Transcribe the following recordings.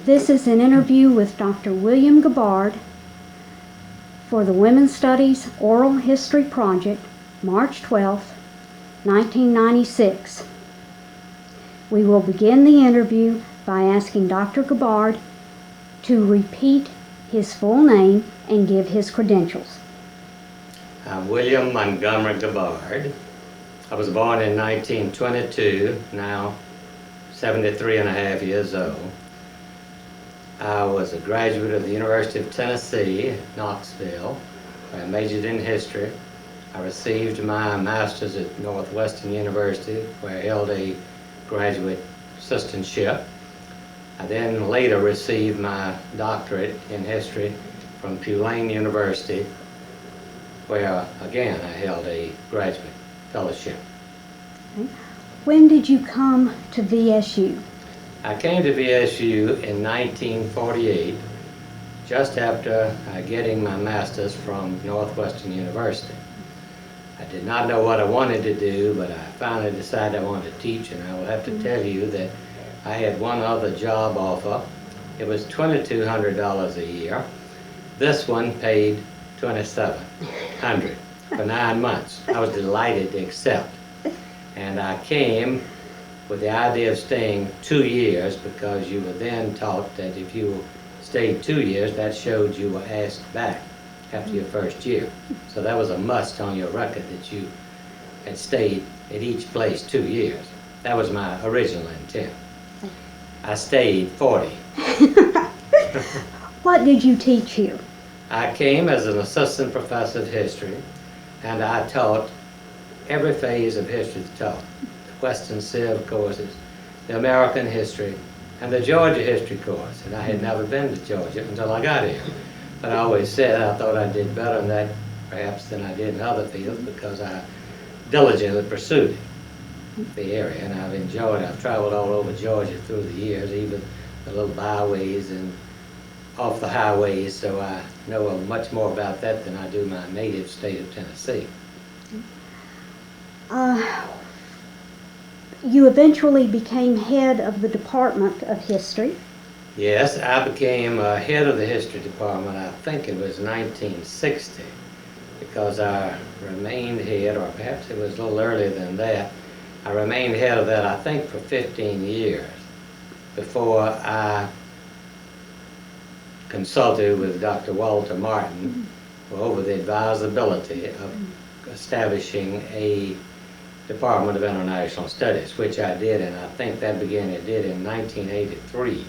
This is an interview with Dr. William Gabard for the Women's Studies Oral History Project, March 12, 1996. We will begin the interview by asking Dr. Gabard to repeat his full name and give his credentials. I'm William Montgomery Gabard. I was born in 1922, now 73 and a half years old. I was a graduate of the University of Tennessee, Knoxville. I majored in history. I received my master's at Northwestern University, where I held a graduate assistantship. I then later received my doctorate in history from Tulane University, where again I held a graduate fellowship. Okay. When did you come to VSU? I came to VSU in 1948, just after getting my master's from Northwestern University. I did not know what I wanted to do, but I finally decided I wanted to teach, and I will have to tell you that I had one other job offer. It was $2,200 a year. This one paid $2,700 for 9 months. I was delighted to accept. And I came with the idea of staying 2 years, because you were then taught that if you stayed 2 years, that showed you were asked back after your first year. So that was a must on your record that you had stayed at each place 2 years. That was my original intent. I stayed 40. What did you teach here? I came as an assistant professor of history, and I taught every phase of history taught. The Western Civ courses, the American history, and the Georgia history course. And I had never been to Georgia until I got here. But I always said I thought I did better in that perhaps than I did in other fields, because I diligently pursued it, the area, and I've enjoyed it. I've traveled all over Georgia through the years, even the little byways and off the highways, so I know much more about that than I do my native state of Tennessee. You eventually became head of the Department of History. Yes, I became head of the history department, I think it was 1960, because I remained head, or perhaps it was a little earlier than that. I remained head of that, I think, for 15 years before I consulted with Dr. Walter Martin over the advisability of establishing a Department of International Studies, which I did, and I think that it did in 1983.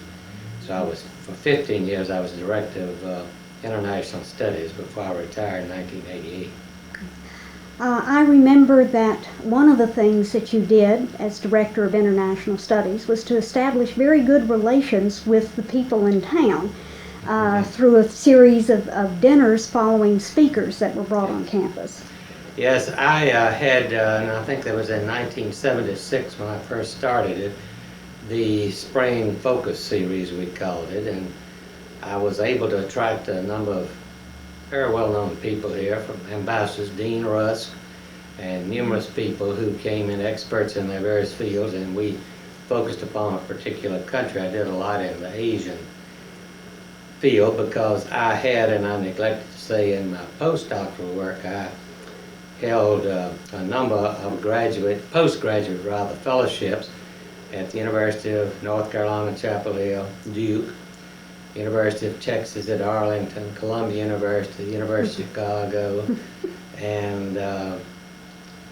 So I was, for 15 years, I was director of International Studies before I retired in 1988. I remember that one of the things that you did as Director of International Studies was to establish very good relations with the people in town through a series of dinners following speakers that were brought on campus. Yes, I had, and I think that was in 1976 when I first started it, the Spring Focus Series, we called it, and I was able to attract a number of very well-known people here, from ambassadors, Dean Rusk, and numerous people who came in experts in their various fields, and we focused upon a particular country. I did a lot in the Asian field because I had, and I neglected to say in my postdoctoral work, I held a number of postgraduate fellowships at the University of North Carolina, Chapel Hill, Duke, University of Texas at Arlington, Columbia University, University of Chicago, and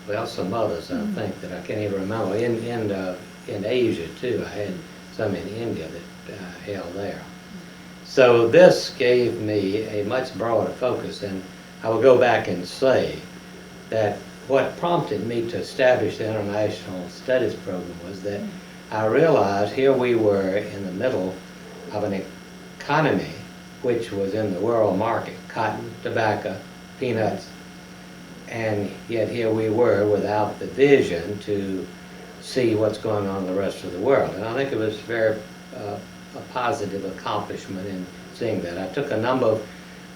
well, some others I think that I can't even remember. In Asia too, I had some in India that I held there. So this gave me a much broader focus, and I will go back and say that what prompted me to establish the International Studies program was that I realized here we were in the middle of an economy which was in the world market, cotton, tobacco, peanuts, and yet here we were without the vision to see what's going on in the rest of the world. And I think it was very a positive accomplishment in seeing that. I took a number of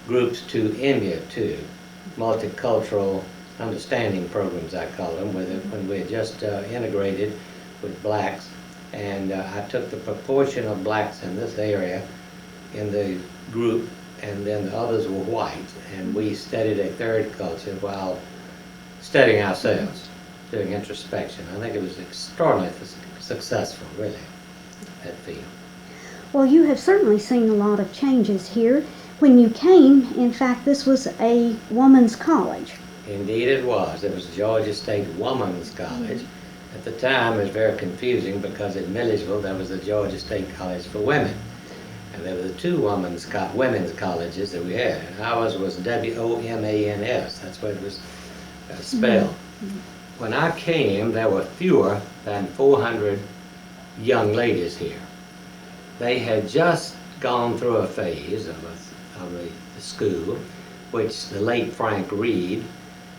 groups to India too, multicultural understanding programs I call them, when we had just integrated with blacks And I took the proportion of blacks in this area in the group, and then the others were white. And we studied a third culture while studying ourselves, doing introspection. I think it was extraordinarily successful, really, that field. Well, you have certainly seen a lot of changes here. When you came, in fact, this was a woman's college. Indeed it was. It was Georgia State Woman's College. At the time, it was very confusing because in Milledgeville, there was the Georgia State College for Women. And there were the two women's colleges that we had. And ours was W-O-M-A-N-S. That's what it was spelled. When I came, there were fewer than 400 young ladies here. They had just gone through a phase of the school, which the late Frank Reed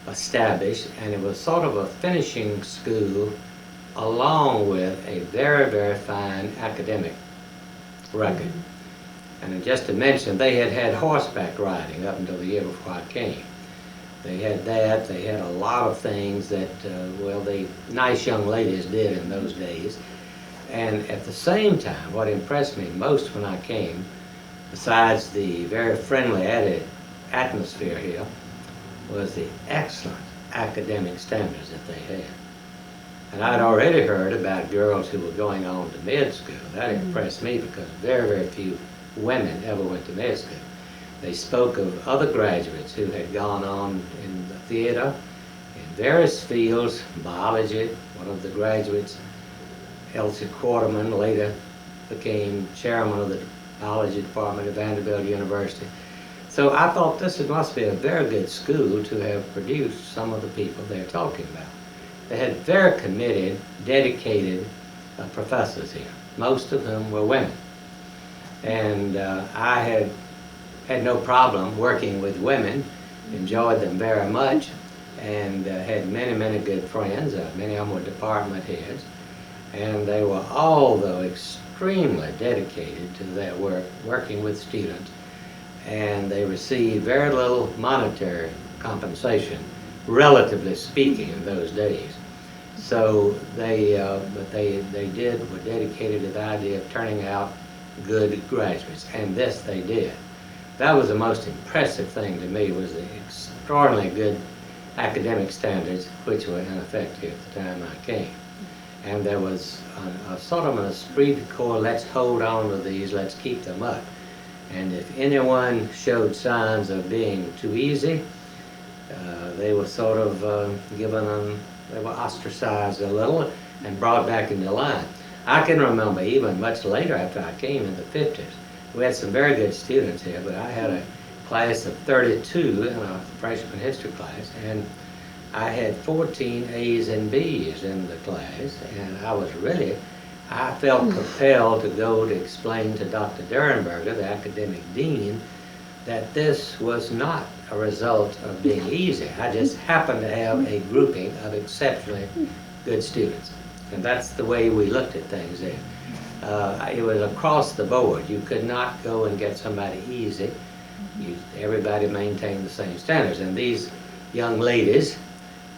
established, and it was sort of a finishing school along with a very, very fine academic record. And just to mention, they had had horseback riding up until the year before I came. They had that, they had a lot of things that, well, the nice young ladies did in those days. And at the same time, what impressed me most when I came, besides the very friendly atmosphere here, was the excellent academic standards that they had. And I'd already heard about girls who were going on to med school. That impressed me because very, very few women ever went to med school. They spoke of other graduates who had gone on in the theater, in various fields, biology. One of the graduates, Elsie Quarterman, later became chairman of the biology department at Vanderbilt University. So I thought this must be a very good school to have produced some of the people they're talking about. They had very committed, dedicated professors here, most of whom were women. And I had no problem working with women, enjoyed them very much, and had many, many good friends. Many of them were department heads. And they were all, though, extremely dedicated to their work, working with students. And they received very little monetary compensation, relatively speaking, in those days. So but they were dedicated to the idea of turning out good graduates, and this they did. That was the most impressive thing to me, was the extraordinarily good academic standards which were in effect here at the time I came. And there was a sort of an esprit de corps, let's hold on to these, let's keep them up. And if anyone showed signs of being too easy, they were sort of they were ostracized a little and brought back into line. I can remember even much later, after I came in the 50s, we had some very good students here, but I had a class of 32 in a freshman history class, and I had 14 A's and B's in the class, and I felt compelled to go to explain to Dr. Durenberger, the academic dean, that this was not a result of being easy. I just happened to have a grouping of exceptionally good students. And that's the way we looked at things then. It was across the board. You could not go and get somebody easy. Everybody maintained the same standards. And these young ladies,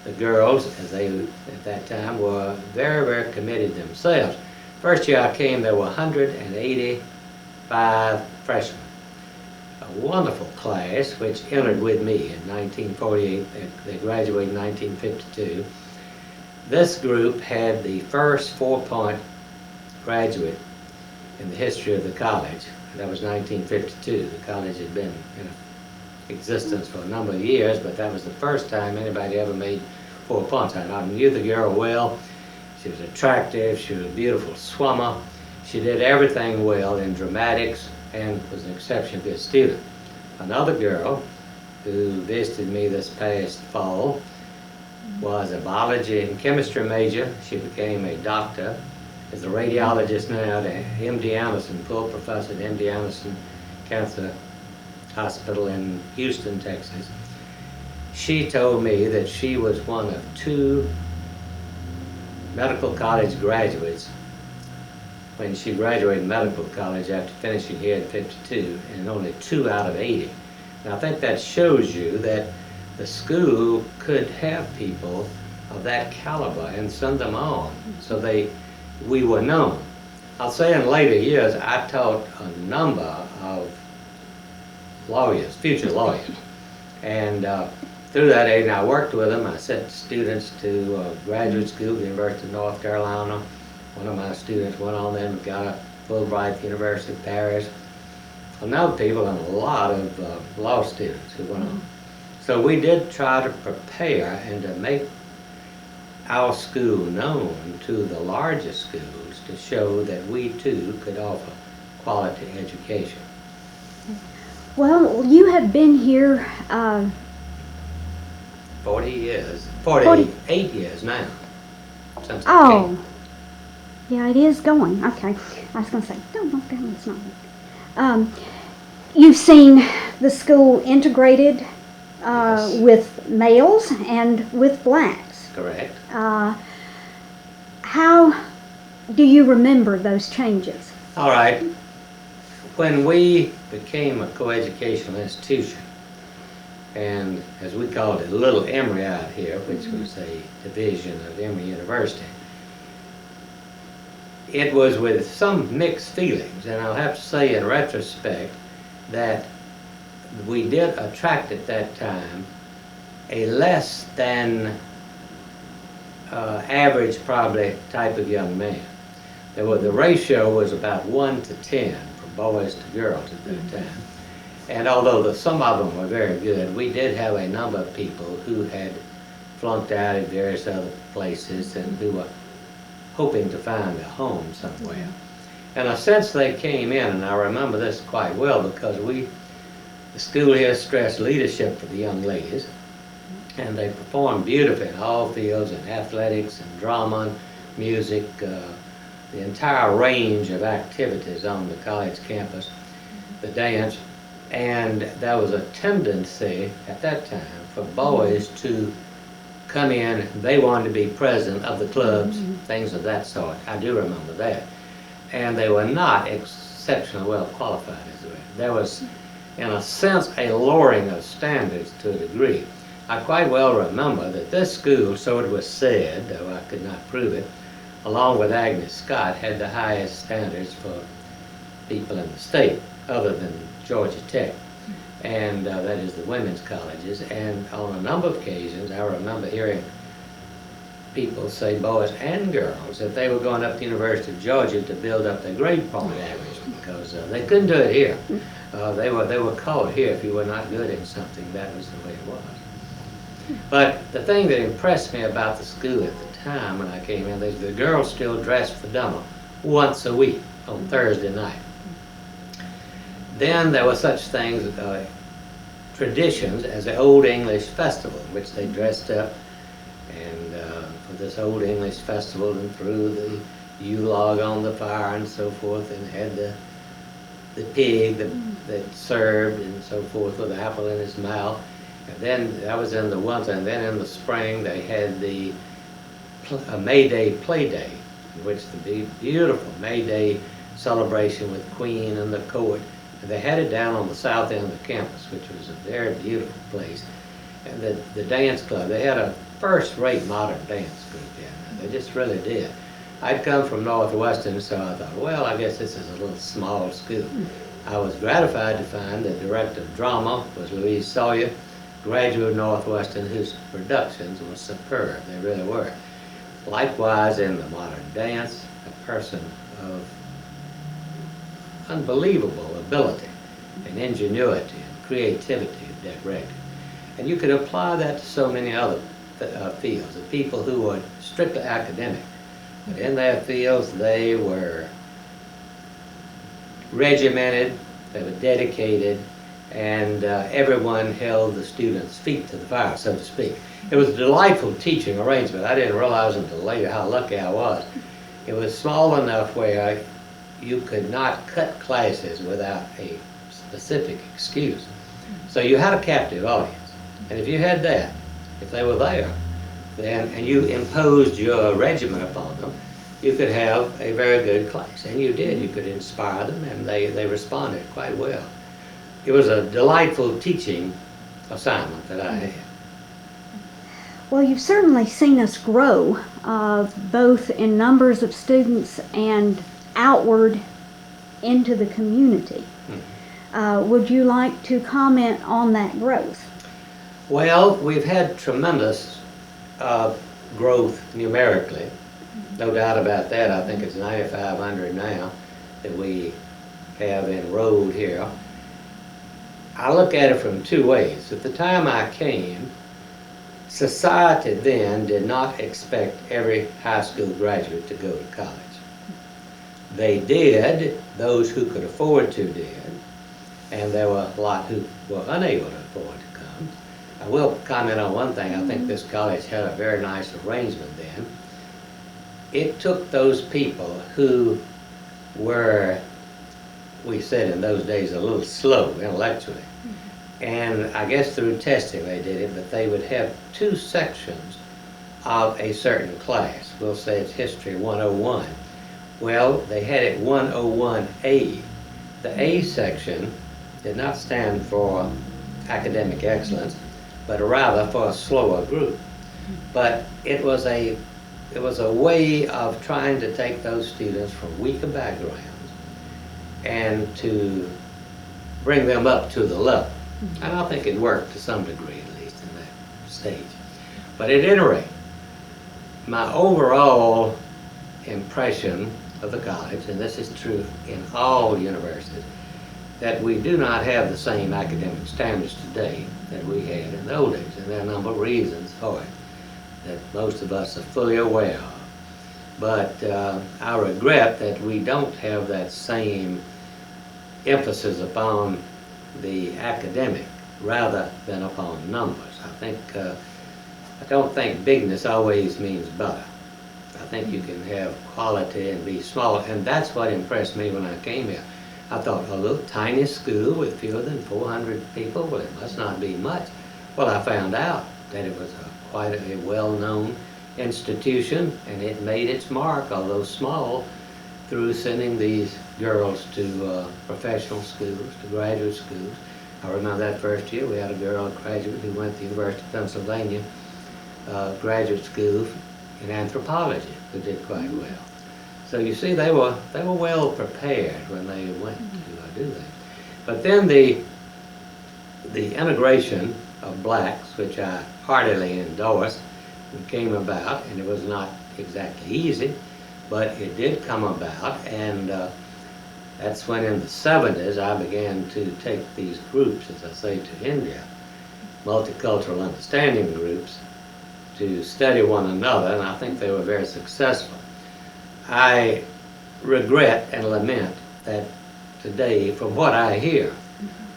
the girls, as they at that time, were very, very committed themselves. First year I came, there were 185 freshmen. A wonderful class which entered with me in 1948. They graduated in 1952. This group had the first 4-point graduate in the history of the college. That was 1952. The college had been in existence for a number of years, but that was the first time anybody ever made 4 points. I knew the girl well. She was attractive. She was a beautiful swimmer. She did everything well in dramatics and was an exceptionally good student. Another girl who visited me this past fall was a biology and chemistry major. She became a doctor, is a radiologist now at MD Anderson, full professor at MD Anderson Cancer Hospital in Houston, Texas. She told me that she was one of 2 medical college graduates when she graduated medical college after finishing here in 52, and only 2 out of 80. And I think that shows you that the school could have people of that caliber and send them on. So they we were known. I'll say in later years, I taught a number of lawyers, future lawyers. And through that age, I worked with them. I sent students to graduate school, the University of North Carolina. One of my students went on then and got a Fulbright, University of Paris. I know people and a lot of law students who went on. So we did try to prepare and to make our school known to the larger schools to show that we too could offer quality education. Well, you have been here 40 years, 48 years now. Since I oh, came. yeah, it is going. Okay, I was going to say, don't look down, it's not. You've seen the school integrated Yes. with males and with blacks. Correct. How do you remember those changes? All right. When we became a coeducational institution, and as we called it, Little Emory out here, which was a division of Emory University, it was with some mixed feelings, and I'll have to say in retrospect that we did attract at that time a less than average probably type of young man. The ratio was about 1 to 10 for boys to girls at that time. And although some of them were very good, we did have a number of people who had flunked out at various other places and who were hoping to find a home somewhere. And since they came in, and I remember this quite well because the school here stressed leadership for the young ladies, and they performed beautifully in all fields, in athletics and drama, music, the entire range of activities on the college campus, the dance. And there was a tendency at that time for boys to come in, they wanted to be president of the clubs, things of that sort. I do remember that. And they were not exceptionally well qualified as well. There was, in a sense, a lowering of standards to a degree. I quite well remember that this school, so it was said, though I could not prove it, along with Agnes Scott, had the highest standards for people in the state, other than Georgia Tech, and that is the women's colleges. And on a number of occasions, I remember hearing people say, boys and girls, that they were going up to the University of Georgia to build up their grade point average because they couldn't do it here. They were called here if you were not good in something. That was the way it was. But the thing that impressed me about the school at the time when I came in, the girls still dressed for dinner once a week on Thursday night. Then there were such things, traditions, as the Old English Festival, in which they dressed up and for this Old English Festival and threw the Yule log on the fire and so forth, and had the pig that served and so forth with an apple in his mouth. And then that was in the winter, and then in the spring they had the May Day Play Day, in which the beautiful May Day celebration with Queen and the court. And they had it down on the south end of the campus, which was a very beautiful place. And the dance club, they had a first-rate modern dance group there. They just really did. I'd come from Northwestern, so I thought, well, I guess this is a little small school. I was gratified to find the director of drama was Louise Sawyer, graduate of Northwestern, whose productions were superb. They really were. Likewise, in the modern dance, a person of unbelievable ability and ingenuity and creativity of Dick Reggie. And you could apply that to so many other fields, the people who were strictly academic. But in their fields, they were regimented, they were dedicated, and everyone held the students' feet to the fire, so to speak. It was a delightful teaching arrangement. I didn't realize until later how lucky I was. It was small enough where you could not cut classes without a specific excuse. So you had a captive audience. And if you had that, if they were there, then, and you imposed your regimen upon them, you could have a very good class. And you did. You could inspire them, and they responded quite well. It was a delightful teaching assignment that I had. Well, you've certainly seen us grow, both in numbers of students and outward into the community. Would you like to comment on that growth? Well, we've had tremendous growth numerically. No doubt about that. I think it's 9,500 now that we have enrolled here. I look at it from two ways. At the time I came, society then did not expect every high school graduate to go to college. They did, those who could afford to did, and there were a lot who were unable to afford to come. I will comment on one thing. I think this college had a very nice arrangement then. It took those people who were, we said in those days, a little slow intellectually. And I guess through testing they did it, but they would have two sections of a certain class. We'll say it's History 101. Well, they had it 101A. The A section did not stand for academic excellence, but rather for a slower group. But it was a way of trying to take those students from weaker backgrounds and to bring them up to the level. And I think it worked to some degree, at least in that stage. But at any rate, my overall impression of the college, and this is true in all universities, that we do not have the same academic standards today that we had in the old days. And there are a number of reasons for it that most of us are fully aware of. But I regret that we don't have that same emphasis upon the academic rather than upon numbers. I don't think bigness always means better. I think you can have quality and be small, and that's what impressed me when I came here. I thought, a little tiny school with fewer than 400 people, well, it must not be much. Well, I found out that it was quite a well-known institution, and it made its mark, although small, through sending these girls to professional schools, to graduate schools. I remember that first year we had a girl, a graduate, who went to the University of Pennsylvania graduate school in anthropology, who did quite well. So you see, they were well prepared when they went to do that. But then the integration of blacks, which I heartily endorsed, came about, and it was not exactly easy, but it did come about, and that's when in the 70s I began to take these groups, as I say, to India, multicultural understanding groups, to study one another, and I think they were very successful. I regret and lament that today, from what I hear,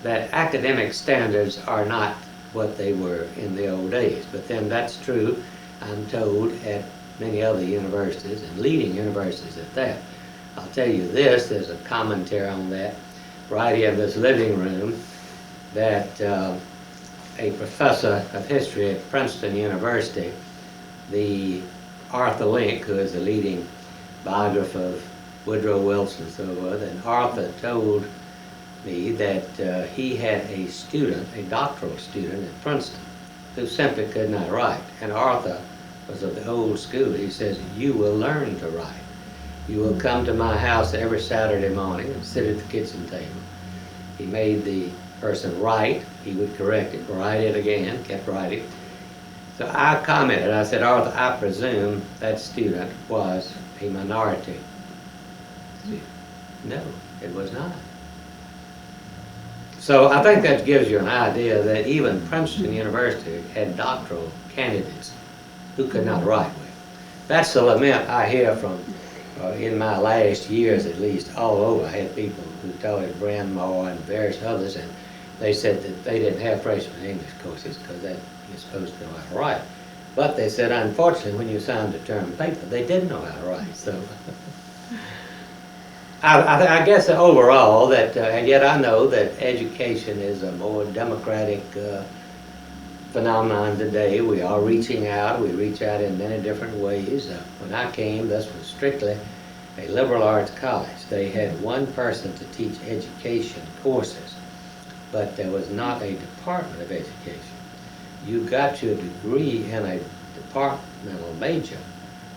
that academic standards are not what they were in the old days. But then that's true, I'm told, at many other universities, and leading universities at that. I'll tell you this, there's a commentary on that right here in this living room, that a professor of history at Princeton University, the Arthur Link, who is a leading biographer of Woodrow Wilson and so forth, and Arthur told me that he had a student, a doctoral student at Princeton, who simply could not write. And Arthur was of the old school. He says, you will learn to write. You will come to my house every Saturday morning and sit at the kitchen table. He made the person write. He would correct it, write it again, kept writing. So I commented, I said, Arthur, I presume that student was a minority. No, it was not. So I think that gives you an idea that even Princeton University had doctoral candidates who could not write well. That's the lament I hear from, in my last years at least, all over. I had people who taught at Bryn Mawr and various others, and they said that they didn't have freshman English courses because that you're supposed to know how to write. But they said, unfortunately, when you signed the term paper, they didn't know how to write. So I guess overall that, and yet I know that education is a more democratic phenomenon today. We are reaching out. We reach out in many different ways. When I came, this was strictly a liberal arts college. They had one person to teach education courses, but there was not a department of education. You got your degree in a departmental major,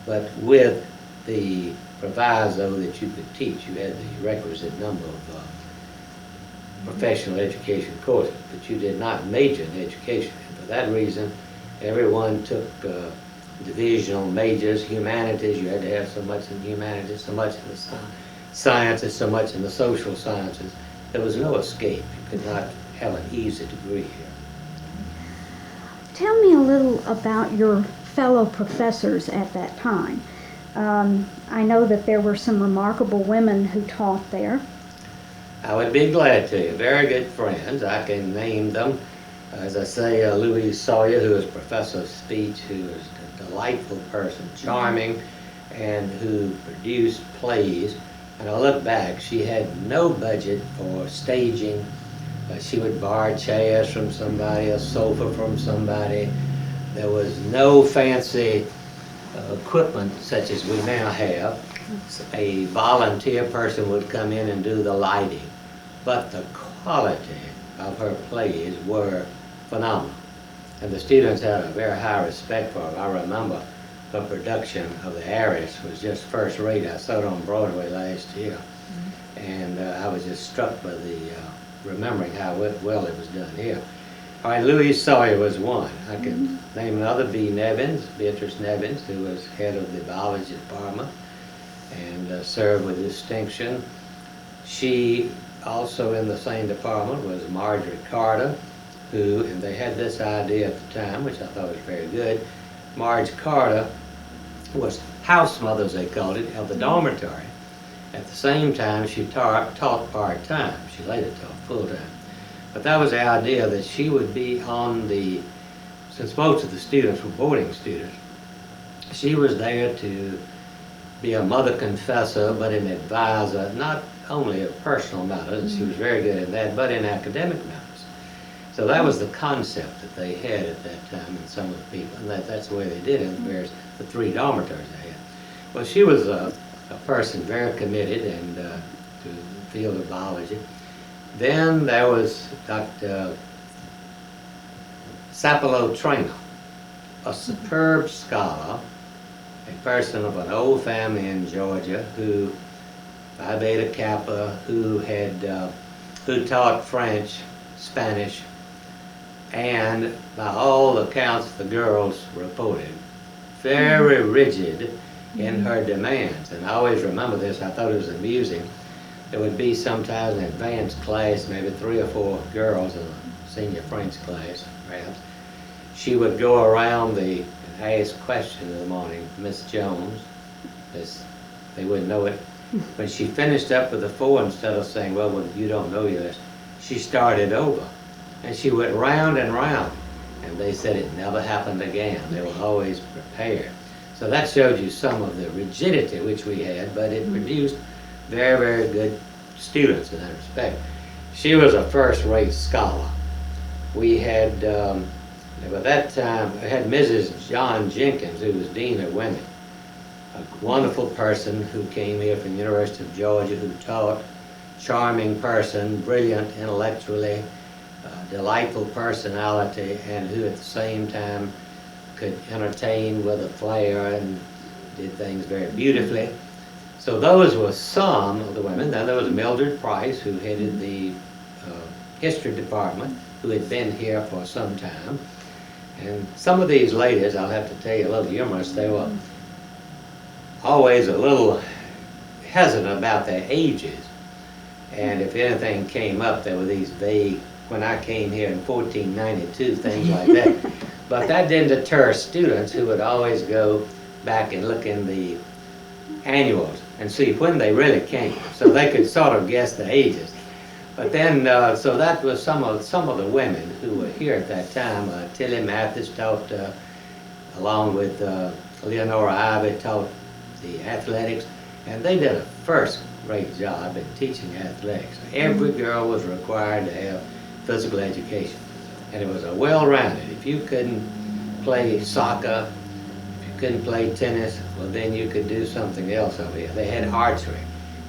but with the proviso that you could teach. You had the requisite number of professional education courses, but you did not major in education. And for that reason, everyone took divisional majors. Humanities, you had to have so much in humanities, so much in the sciences, so much in the social sciences. There was no escape. You could not have an easy degree here. Tell me a little about your fellow professors at that time. I know that there were some remarkable women who taught there. I would be glad to. Very good friends. I can name them. As I say, Louise Sawyer, who was professor of speech, who was a delightful person, charming, and who produced plays. And I look back, she had no budget for staging. She would borrow chairs from somebody, a sofa from somebody. There was no fancy equipment such as we now have. A volunteer person would come in and do the lighting. But the quality of her plays were phenomenal. And the students had a very high respect for her. I remember the production of the Heiress was just first rate. I saw it on Broadway last year. And I was just struck by the remembering how well it was done here. All right, Louise Sawyer was one. I could name another, Beatrice Nevins, who was head of the biology department and served with distinction. She also in the same department was Marjorie Carter, who, and they had this idea at the time, which I thought was very good. Marge Carter was house mother, as they called it, of the dormitory. At the same time, she taught part-time. She later taught full-time. But that was the idea that she would be on the, since most of the students were boarding students, she was there to be a mother confessor, but an advisor, not only of personal matters, she was very good at that, but in academic matters. So that was the concept that they had at that time in some of the people, and that's the way they did it in the three dormitories they had. Well, she was a person very committed and to the field of biology. Then there was Dr. Sapelo Trainer, a superb scholar, a person of an old family in Georgia who, Phi Beta Kappa, who taught French, Spanish, and by all accounts the girls reported very rigid in her demands. And I always remember this, I thought it was amusing. There would be sometimes an advanced class, maybe 3 or 4 girls in a senior French class, perhaps. She would go around and ask questions in the morning, Miss Jones, they wouldn't know it. When she finished up with the 4, instead of saying, well, you don't know this, she started over. And she went round and round. And they said it never happened again. They were always prepared. So that showed you some of the rigidity which we had, but it produced very, very good students in that respect. She was a first-rate scholar. We had, by that time, we had Mrs. John Jenkins, who was Dean of Women, a wonderful person who came here from the University of Georgia, who taught, charming person, brilliant intellectually, delightful personality, and who at the same time could entertain with a flair and did things very beautifully. So those were some of the women. Then there was Mildred Price, who headed the history department, who had been here for some time. And some of these ladies, I'll have to tell you, a little humorous, they were always a little hesitant about their ages. And if anything came up, there were these vague, when I came here in 1492, things like that. But that didn't deter students who would always go back and look in the annuals and see when they really came, so they could sort of guess the ages. But then, so that was some of the women who were here at that time. Tilly Mathis taught, along with Leonora Ivy, taught the athletics, and they did a first-rate job in teaching athletics. Every girl was required to have physical education, and it was a well-rounded. If you couldn't play soccer, if you couldn't play tennis, well, then you could do something else over here. They had archery.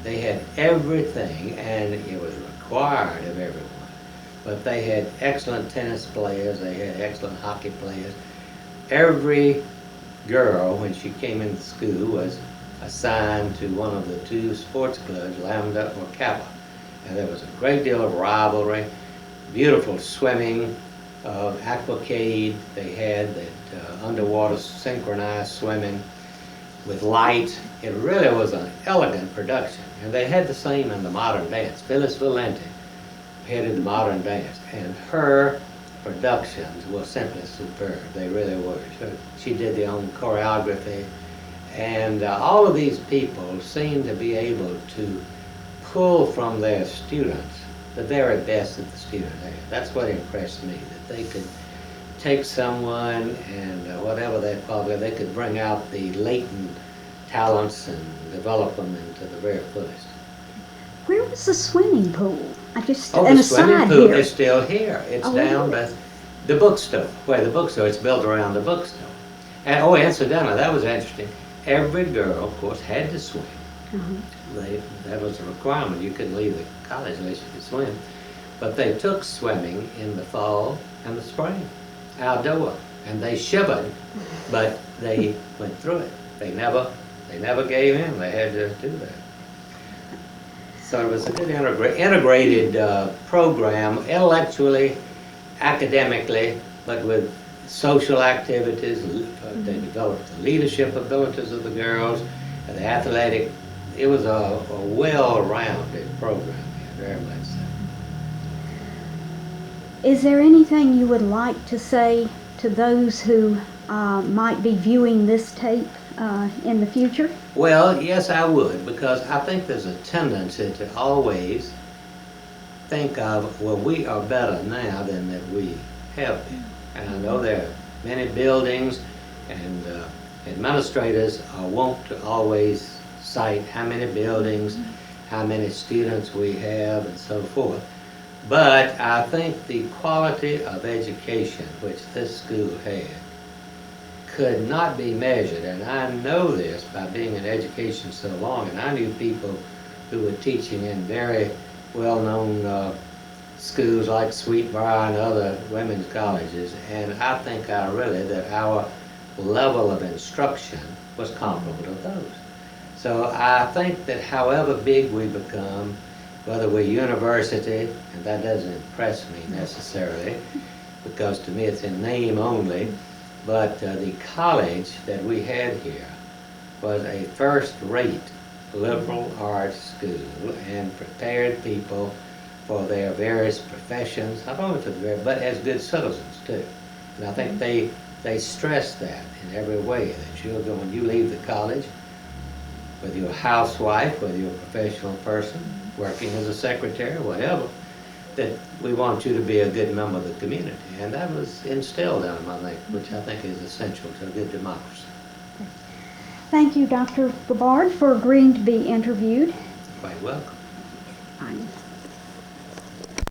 They had everything, and it was required of everyone. But they had excellent tennis players. They had excellent hockey players. Every girl, when she came into school, was assigned to one of the two sports clubs, Lambda or Kappa. And there was a great deal of rivalry, beautiful swimming, aquacade they had, that underwater synchronized swimming with light. It really was an elegant production. And they had the same in the modern dance. Phyllis Valente headed the modern dance, and her productions were simply superb. They really were. She did their own choreography, and all of these people seemed to be able to pull from their students the very best that the student had. That's what impressed me, that they could take someone and whatever their quality, they could bring out the latent talents and develop them into the very fullest. Where was the swimming pool? The swimming pool is still here. It's down really? by the bookstore. Where the bookstore, it's built around the bookstore. And incidentally, that was interesting. Every girl, of course, had to swim. That was a requirement. You couldn't leave the college unless you could swim. But they took swimming in the fall and the spring, outdoor. And they shivered, but they went through it. They never gave in. They had to do that. So it was a good integrated program, intellectually, academically, but with social activities. They developed the leadership abilities of the girls, the athletic. It was a well-rounded program, very much so. Is there anything you would like to say to those who might be viewing this tape in the future? Well, yes, I would, because I think there's a tendency to always think of, well, we are better now than that we have been. And I know there are many buildings, and administrators want to always cite how many buildings, how many students we have, and so forth. But I think the quality of education which this school had could not be measured, and I know this by being in education so long, and I knew people who were teaching in very well-known schools like Sweetbriar and other women's colleges, and I think that our level of instruction was comparable to those. So I think that however big we become, whether we're university, and that doesn't impress me necessarily, because to me it's in name only, but the college that we had here was a first-rate liberal arts school and prepared people for their various professions, not only for but as good citizens too. And I think they stress that in every way, that when you leave the college, whether you're a housewife, whether you're a professional person, working as a secretary, whatever, that we want you to be a good member of the community. And that was instilled in them, I think, which I think is essential to a good democracy. Thank you, Dr. Gabard, for agreeing to be interviewed. Quite welcome.